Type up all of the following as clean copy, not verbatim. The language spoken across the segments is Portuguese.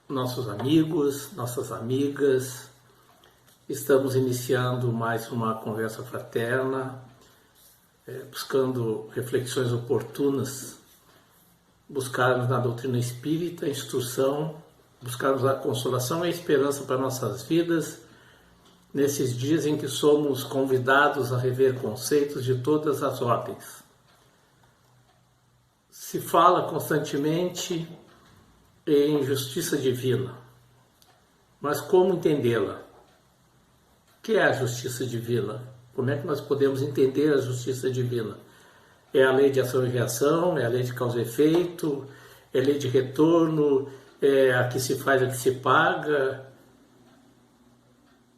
nossos amigos, nossas amigas. Estamos iniciando mais uma conversa fraterna, buscando reflexões oportunas, buscarmos na doutrina espírita a instrução, buscarmos a consolação e a esperança para nossas vidas, nesses dias em que somos convidados a rever conceitos de todas as ordens. Se fala constantemente em justiça divina, mas como entendê-la? O que é a justiça divina? Como é que nós podemos entender a justiça divina? É a lei de ação e reação? É a lei de causa e efeito? É a lei de retorno? É a que se faz, a que se paga?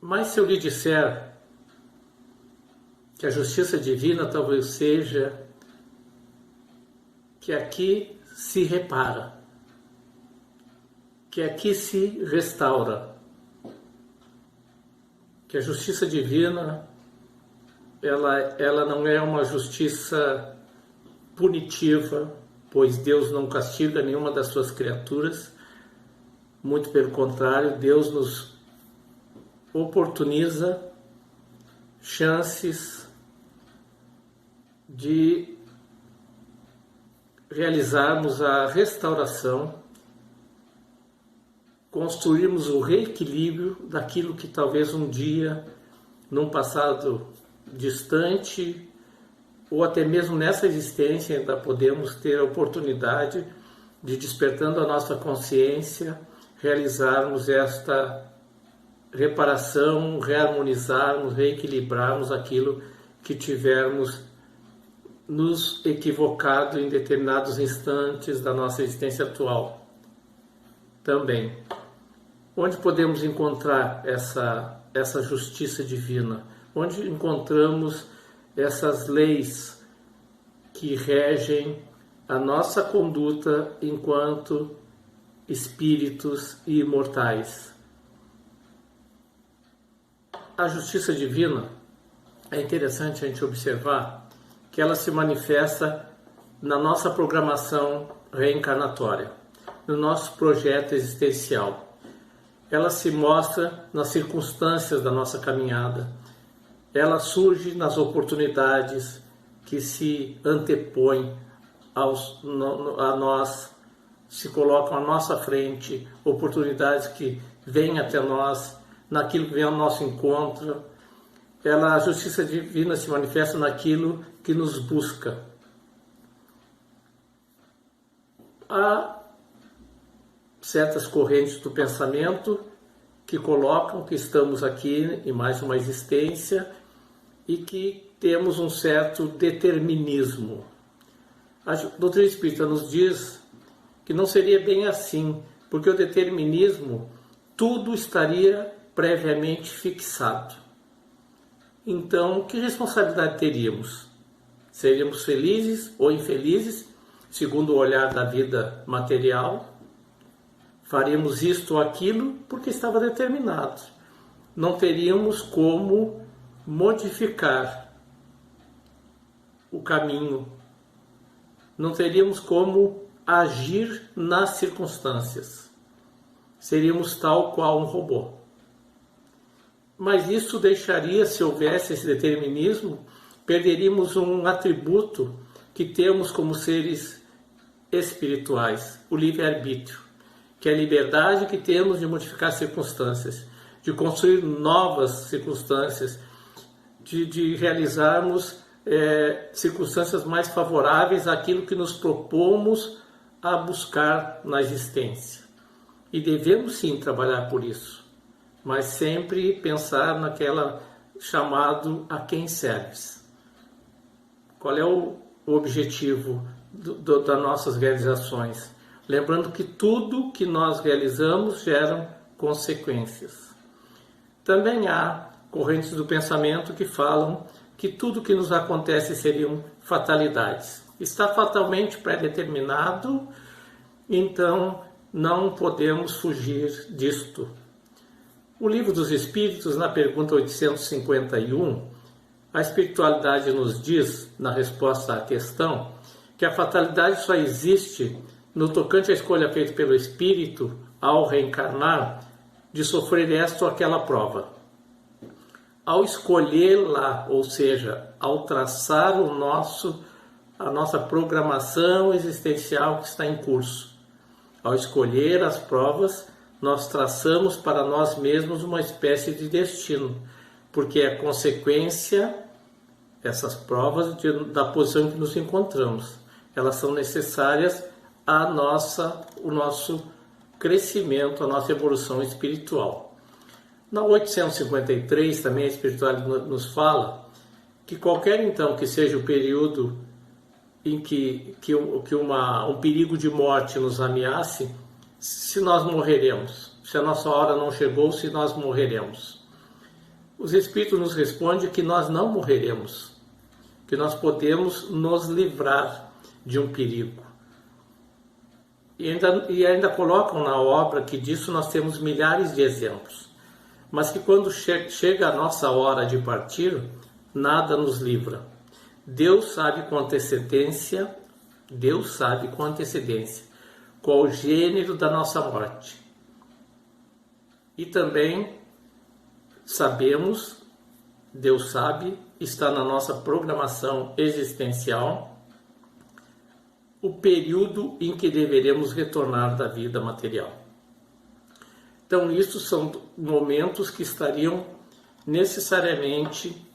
Mas se eu lhe disser que a justiça divina talvez seja que aqui se repara, que aqui se restaura, que a justiça divina ela não é uma justiça punitiva, pois Deus não castiga nenhuma das suas criaturas, muito pelo contrário, Deus nos oportuniza chances de realizarmos a restauração, construirmos o reequilíbrio daquilo que talvez um dia, num passado distante, ou até mesmo nessa existência, ainda podemos ter a oportunidade de, despertando a nossa consciência, realizarmos esta reparação, reharmonizarmos, reequilibrarmos aquilo que tivermos nos equivocado em determinados instantes da nossa existência atual. Também, onde podemos encontrar essa justiça divina? Onde encontramos essas leis que regem a nossa conduta enquanto espíritos imortais? A justiça divina, é interessante a gente observar que ela se manifesta na nossa programação reencarnatória, no nosso projeto existencial. Ela se mostra nas circunstâncias da nossa caminhada. Ela surge nas oportunidades que se antepõem a nós, se colocam à nossa frente, oportunidades que vêm até nós, naquilo que vem ao nosso encontro. A justiça divina se manifesta naquilo que nos busca. Há certas correntes do pensamento que colocam que estamos aqui em mais uma existência e que temos um certo determinismo. A doutrina espírita nos diz que não seria bem assim, porque o determinismo, tudo estaria previamente fixado. Então, que responsabilidade teríamos? Seríamos felizes ou infelizes, segundo o olhar da vida material? Faríamos isto ou aquilo porque estava determinado. Não teríamos como modificar o caminho. Não teríamos como agir nas circunstâncias. Seríamos tal qual um robô. Mas isso deixaria, se houvesse esse determinismo, perderíamos um atributo que temos como seres espirituais, o livre-arbítrio, que é a liberdade que temos de modificar circunstâncias, de construir novas circunstâncias, de realizarmos circunstâncias mais favoráveis àquilo que nos propomos a buscar na existência. E devemos sim trabalhar por isso, mas sempre pensar naquela chamado a quem serves. Qual é o objetivo das nossas realizações? Lembrando que tudo que nós realizamos gera consequências. Também há correntes do pensamento que falam que tudo que nos acontece seriam fatalidades. Está fatalmente pré-determinado, então não podemos fugir disto. O Livro dos Espíritos, na pergunta 851, a espiritualidade nos diz, na resposta à questão, que a fatalidade só existe no tocante à escolha feita pelo espírito ao reencarnar, de sofrer esta ou aquela prova. Ao escolher lá, ou seja, ao traçar a nossa programação existencial que está em curso, ao escolher as provas, nós traçamos para nós mesmos uma espécie de destino, porque é consequência, essas provas, da posição em que nos encontramos. Elas são necessárias o nosso crescimento, a nossa evolução espiritual. Na 853, também a espiritualidade nos fala que qualquer, então, que seja o período em que um perigo de morte nos ameace, se nós morreremos, se a nossa hora não chegou, se nós morreremos. Os Espíritos nos respondem que nós não morreremos, que nós podemos nos livrar de um perigo. E ainda colocam na obra que disso nós temos milhares de exemplos, mas que quando chega a nossa hora de partir, nada nos livra. Deus sabe com antecedência qual o gênero da nossa morte. E também sabemos, Deus sabe, está na nossa programação existencial, o período em que deveremos retornar da vida material. Então, isso são momentos que estariam necessariamente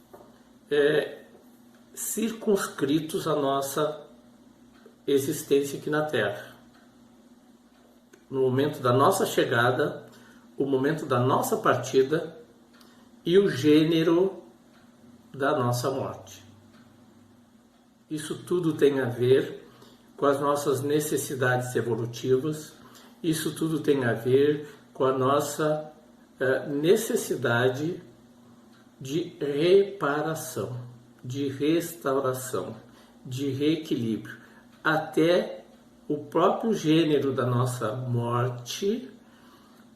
circunscritos à nossa existência aqui na Terra. No momento da nossa chegada, o momento da nossa partida e o gênero da nossa morte. Isso tudo tem a ver com as nossas necessidades evolutivas, isso tudo tem a ver com a nossa necessidade de reparação, de restauração, de reequilíbrio. Até o próprio gênero da nossa morte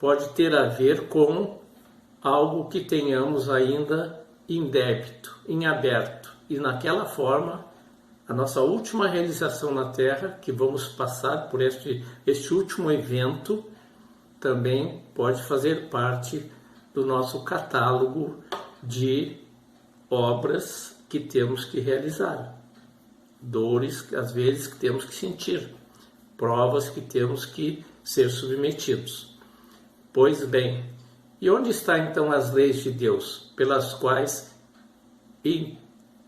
pode ter a ver com algo que tenhamos ainda em débito, em aberto. E naquela forma, a nossa última realização na Terra, que vamos passar por este último evento, também pode fazer parte do nosso catálogo de obras que temos que realizar. Dores, às vezes, que temos que sentir. Provas que temos que ser submetidos. Pois bem, e onde estão então as leis de Deus, pelas quais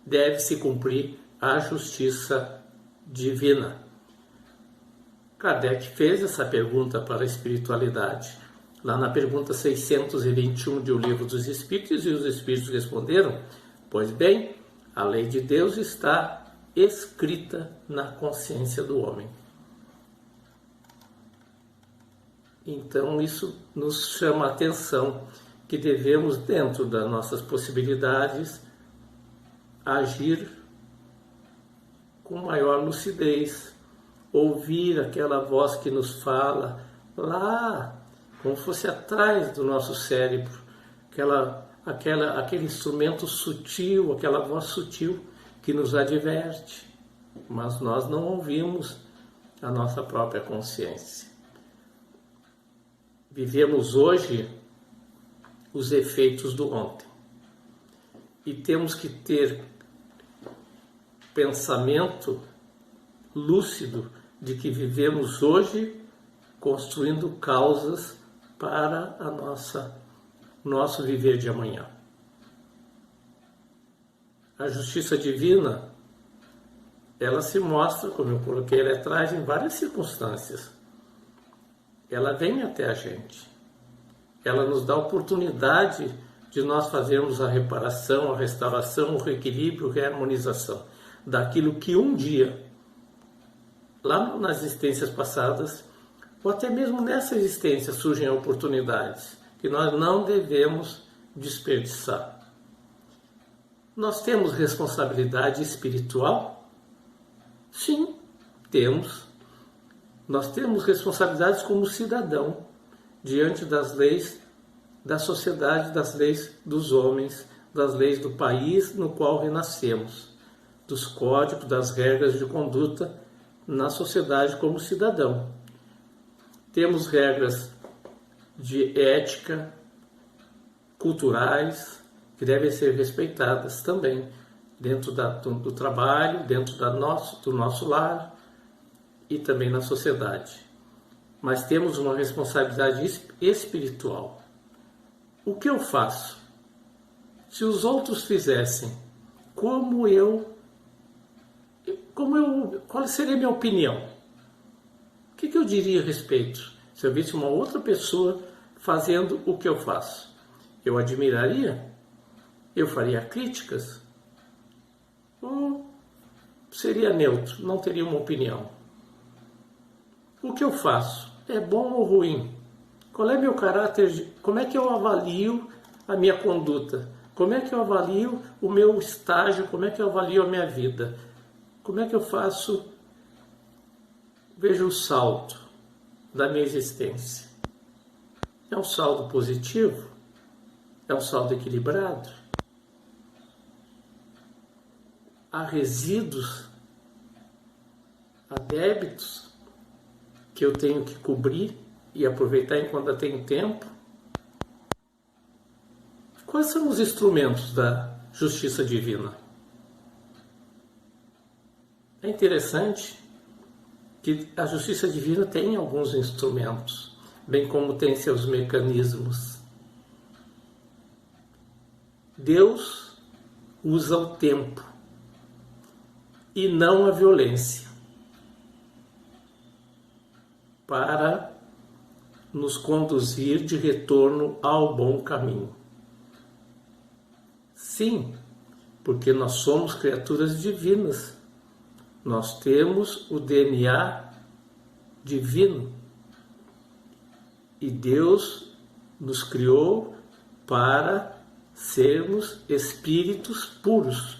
deve-se cumprir a justiça divina? Kardec fez essa pergunta para a espiritualidade, lá na pergunta 621 de O Livro dos Espíritos, e os Espíritos responderam: pois bem, a lei de Deus está escrita na consciência do homem. Então isso nos chama a atenção que devemos, dentro das nossas possibilidades, agir com maior lucidez, ouvir aquela voz que nos fala lá, como fosse atrás do nosso cérebro, aquele instrumento sutil, aquela voz sutil que nos adverte, mas nós não ouvimos a nossa própria consciência. Vivemos hoje os efeitos do ontem e temos que ter pensamento lúcido de que vivemos hoje construindo causas para nosso viver de amanhã. A justiça divina, ela se mostra, como eu coloquei ali atrás, em várias circunstâncias. Ela vem até a gente. Ela nos dá a oportunidade de nós fazermos a reparação, a restauração, o reequilíbrio, a reharmonização daquilo que um dia, lá nas existências passadas, ou até mesmo nessa existência, surgem oportunidades que nós não devemos desperdiçar. Nós temos responsabilidade espiritual? Sim, temos. Nós temos responsabilidades como cidadão diante das leis da sociedade, das leis dos homens, das leis do país no qual renascemos, dos códigos, das regras de conduta na sociedade como cidadão. Temos regras de ética, culturais, que devem ser respeitadas também dentro do trabalho, dentro do nosso lar e também na sociedade. Mas temos uma responsabilidade espiritual. O que eu faço? Se os outros fizessem, qual seria a minha opinião? O que eu diria a respeito? Se eu visse uma outra pessoa fazendo o que eu faço, eu admiraria? Eu faria críticas? Ou seria neutro, não teria uma opinião? O que eu faço? É bom ou ruim? Qual é meu caráter? Como é que eu avalio a minha conduta? Como é que eu avalio o meu estágio? Como é que eu avalio a minha vida? Como é que eu faço? Vejo o saldo da minha existência. É um saldo positivo? É um saldo equilibrado? Há resíduos? Há débitos que eu tenho que cobrir e aproveitar enquanto eu tenho tempo? Quais são os instrumentos da justiça divina? É interessante que a justiça divina tem alguns instrumentos, bem como tem seus mecanismos. Deus usa o tempo e não a violência para nos conduzir de retorno ao bom caminho. Sim, porque nós somos criaturas divinas. Nós temos o DNA divino. E Deus nos criou para sermos espíritos puros.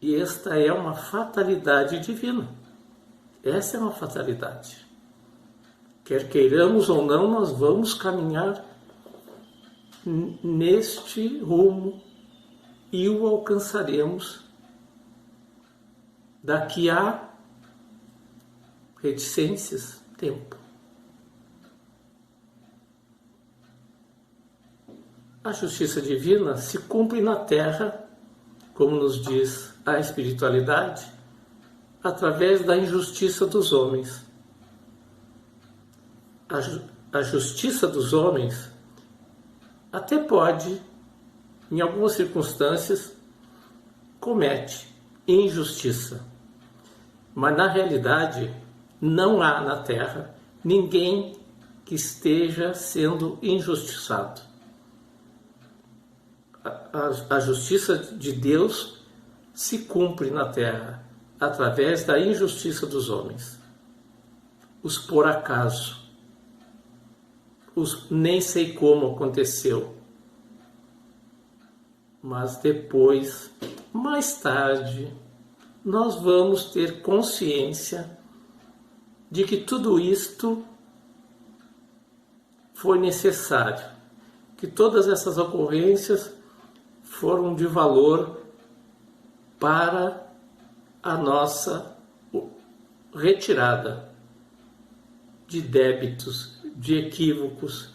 E esta é uma fatalidade divina. Essa é uma fatalidade. Quer queiramos ou não, nós vamos caminhar neste rumo e o alcançaremos daqui a reticências, tempo. A justiça divina se cumpre na terra, como nos diz a espiritualidade, através da injustiça dos homens. A justiça dos homens até pode, em algumas circunstâncias, comete injustiça. Mas na realidade, não há na Terra ninguém que esteja sendo injustiçado. A justiça de Deus se cumpre na Terra através da injustiça dos homens. Os por acaso, os nem sei como aconteceu, mas depois, mais tarde, nós vamos ter consciência de que tudo isto foi necessário, que todas essas ocorrências foram de valor para a nossa retirada de débitos, de equívocos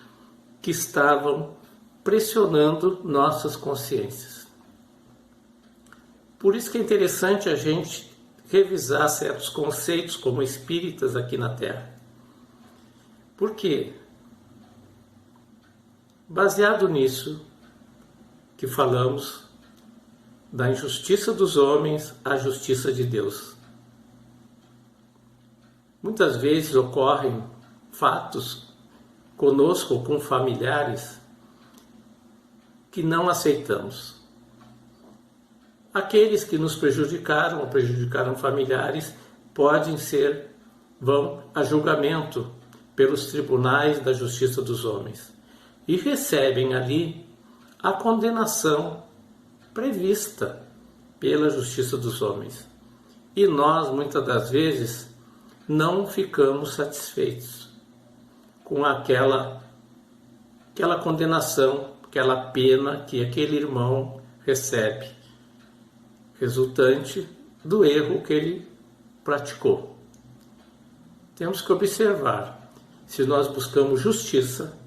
que estavam pressionando nossas consciências. Por isso que é interessante a gente revisar certos conceitos como espíritas aqui na Terra. Por quê? Baseado nisso que falamos da injustiça dos homens à justiça de Deus. Muitas vezes ocorrem fatos conosco ou com familiares que não aceitamos. Aqueles que nos prejudicaram ou prejudicaram familiares vão a julgamento pelos tribunais da justiça dos homens e recebem ali a condenação prevista pela justiça dos homens. E nós, muitas das vezes, não ficamos satisfeitos com aquela condenação, aquela pena que aquele irmão recebe, resultante do erro que ele praticou. Temos que observar se nós buscamos justiça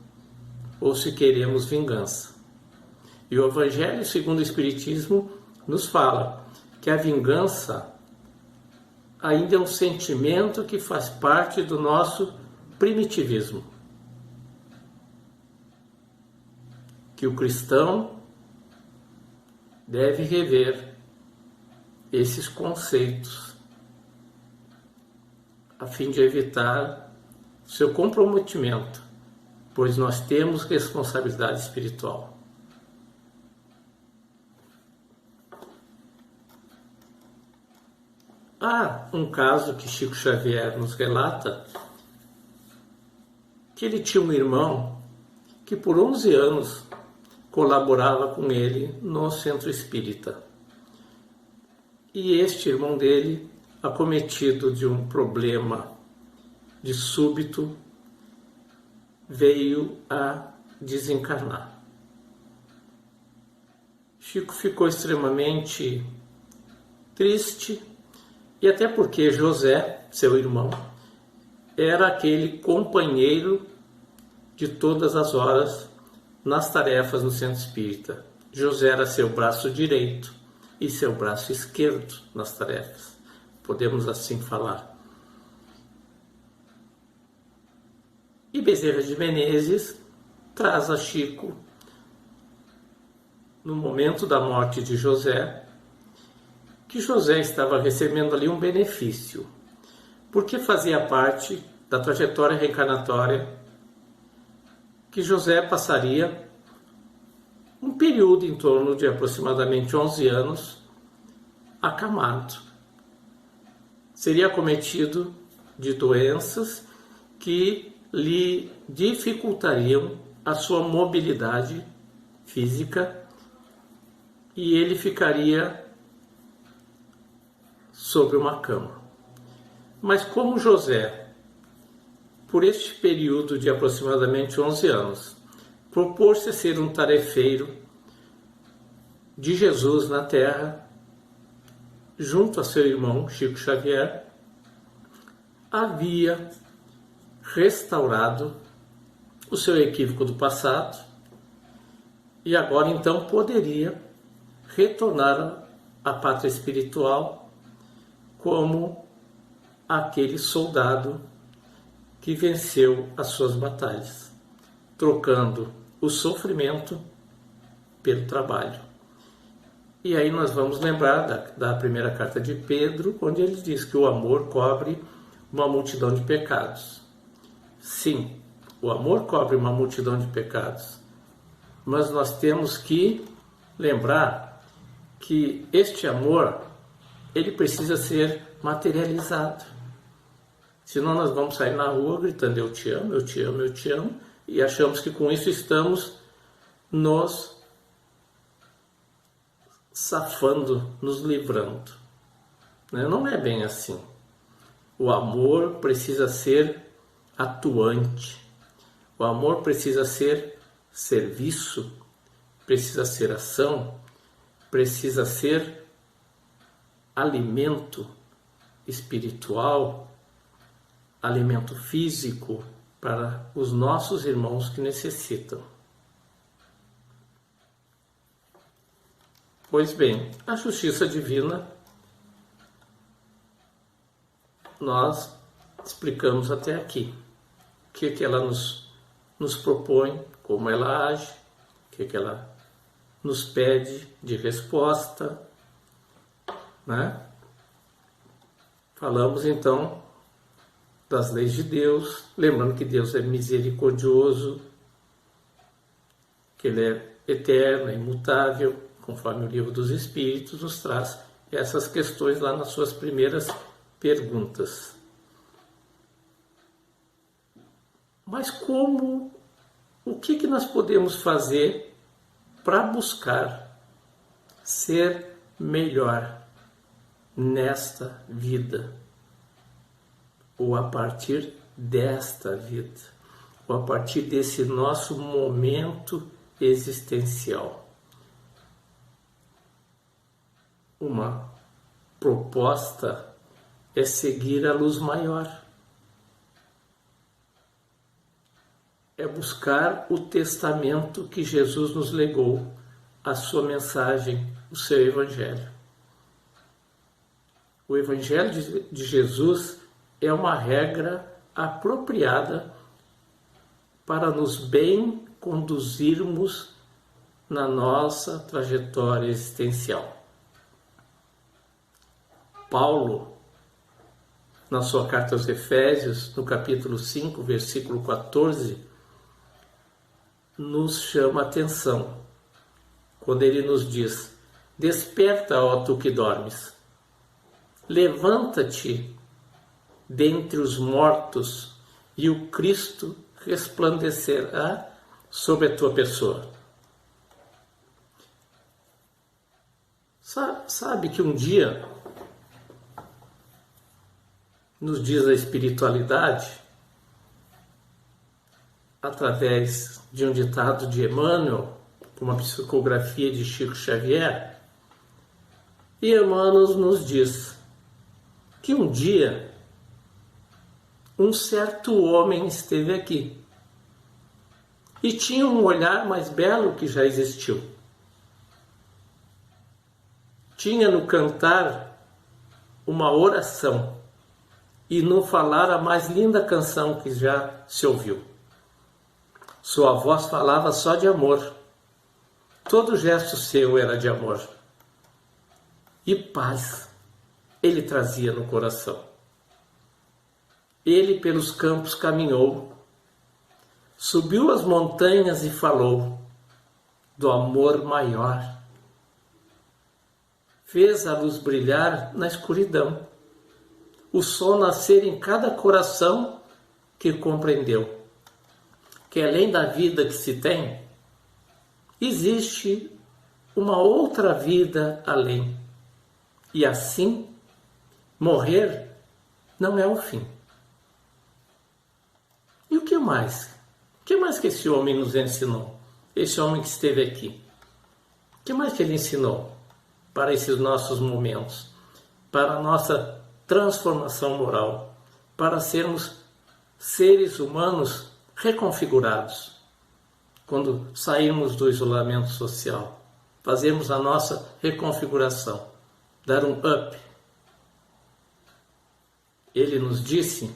ou se queremos vingança. E o Evangelho segundo o Espiritismo nos fala que a vingança ainda é um sentimento que faz parte do nosso primitivismo. Que o cristão deve rever esses conceitos a fim de evitar seu comprometimento, pois nós temos responsabilidade espiritual. Há um caso que Chico Xavier nos relata, que ele tinha um irmão que por 11 anos colaborava com ele no centro espírita. E este irmão dele, acometido de um problema de súbito, veio a desencarnar. Chico ficou extremamente triste, e até porque José, seu irmão, era aquele companheiro de todas as horas nas tarefas no centro espírita. José era seu braço direito e seu braço esquerdo nas tarefas, podemos assim falar. E Bezerra de Menezes traz a Chico, no momento da morte de José, que José estava recebendo ali um benefício, porque fazia parte da trajetória reencarnatória que José passaria um período em torno de aproximadamente 11 anos acamado. Seria acometido de doenças que lhe dificultariam a sua mobilidade física e ele ficaria sobre uma cama. Mas como José, por este período de aproximadamente 11 anos, propôs-se ser um tarefeiro de Jesus na Terra, junto a seu irmão Chico Xavier, havia restaurado o seu equívoco do passado e agora então poderia retornar à pátria espiritual como aquele soldado que venceu as suas batalhas, trocando o sofrimento pelo trabalho. E aí nós vamos lembrar da primeira carta de Pedro, onde ele diz que o amor cobre uma multidão de pecados. Sim, o amor cobre uma multidão de pecados, mas nós temos que lembrar que este amor, ele precisa ser materializado. Senão nós vamos sair na rua gritando eu te amo, eu te amo, eu te amo, e achamos que com isso estamos nos safando, nos livrando. Não é bem assim. O amor precisa ser atuante. O amor precisa ser serviço, precisa ser ação, precisa ser alimento espiritual, alimento físico para os nossos irmãos que necessitam. Pois bem, a justiça divina nós explicamos até aqui. O que ela nos propõe, como ela age, o que ela nos pede de resposta, né? Falamos então das leis de Deus, lembrando que Deus é misericordioso, que Ele é eterno, é imutável, conforme o Livro dos Espíritos nos traz essas questões lá nas suas primeiras perguntas. Mas o que nós podemos fazer para buscar ser melhor nesta vida? Ou a partir desta vida? Ou a partir desse nosso momento existencial? Uma proposta é seguir a luz maior. é buscar o testamento que Jesus nos legou, a sua mensagem, o seu Evangelho. O Evangelho de Jesus é uma regra apropriada para nos bem conduzirmos na nossa trajetória existencial. Paulo, na sua carta aos Efésios, no capítulo 5, versículo 14, nos chama a atenção quando ele nos diz: desperta, ó tu que dormes, levanta-te dentre os mortos e o Cristo resplandecerá sobre a tua pessoa. Sabe que um dia, nos diz a espiritualidade, através de um ditado de Emmanuel, uma psicografia de Chico Xavier, e Emmanuel nos diz que um dia um certo homem esteve aqui e tinha um olhar mais belo que já existiu. Tinha no cantar uma oração e no falar a mais linda canção que já se ouviu. Sua voz falava só de amor. Todo gesto seu era de amor. E paz ele trazia no coração. Ele pelos campos caminhou, subiu as montanhas e falou do amor maior. Fez a luz brilhar na escuridão, o sol nascer em cada coração que compreendeu que além da vida que se tem, existe uma outra vida além. E assim, morrer não é o fim. E o que mais? O que mais que esse homem nos ensinou? Esse homem que esteve aqui. O que mais que ele ensinou para esses nossos momentos? Para a nossa transformação moral. Para sermos seres humanos reconfigurados. Quando sairmos do isolamento social. Fazermos a nossa reconfiguração. Dar um up. Ele nos disse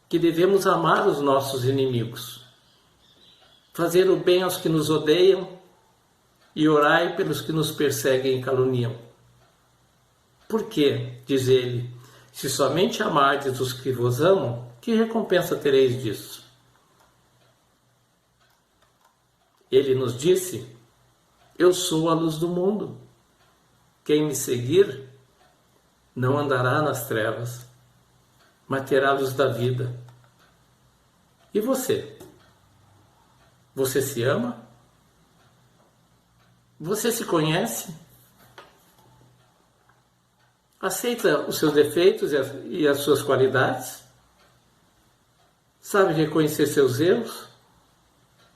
que devemos amar os nossos inimigos, fazer o bem aos que nos odeiam e orai pelos que nos perseguem e caluniam. Por quê? Diz ele, se somente amardes os que vos amam, que recompensa tereis disso? Ele nos disse, eu sou a luz do mundo. Quem me seguir não andará nas trevas, mas terá a luz da vida. E você? Você se ama? Você se conhece? Aceita os seus defeitos e as suas qualidades? Sabe reconhecer seus erros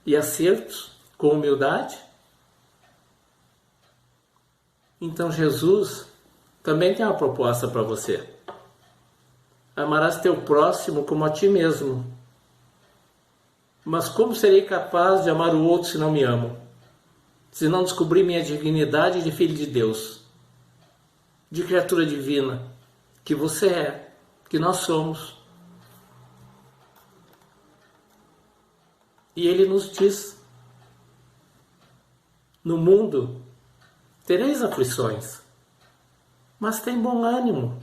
e acertos com humildade? Então Jesus também tem uma proposta para você. Amarás teu próximo como a ti mesmo. Mas como serei capaz de amar o outro se não me amo? Se não descobrir minha dignidade de filho de Deus, de criatura divina, que você é, que nós somos. E ele nos diz, no mundo tereis aflições, mas tem bom ânimo.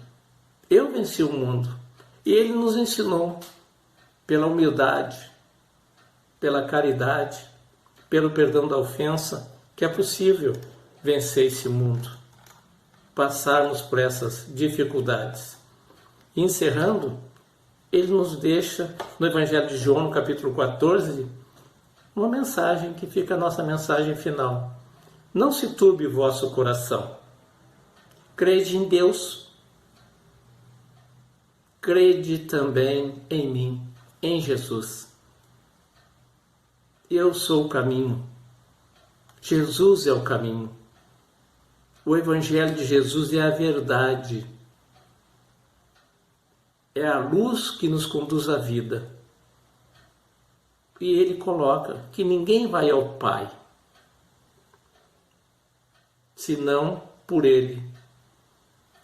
Eu venci o mundo. E ele nos ensinou, pela humildade, pela caridade, pelo perdão da ofensa, que é possível vencer esse mundo, passarmos por essas dificuldades. E encerrando, ele nos deixa, no Evangelho de João, no capítulo 14, uma mensagem que fica a nossa mensagem final. Não se turbe o vosso coração. Crede em Deus. Crede também em mim, em Jesus. Eu sou o caminho. Jesus é o caminho. O Evangelho de Jesus é a verdade. É a luz que nos conduz à vida. E ele coloca que ninguém vai ao Pai senão por ele,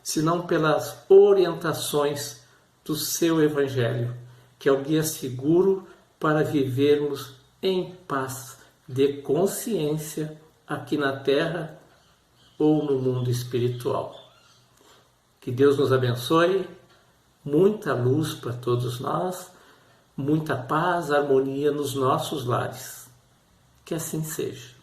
senão pelas orientações do seu Evangelho, que é o guia seguro para vivermos em paz de consciência aqui na Terra ou no mundo espiritual. Que Deus nos abençoe, muita luz para todos nós, muita paz, harmonia nos nossos lares. Que assim seja.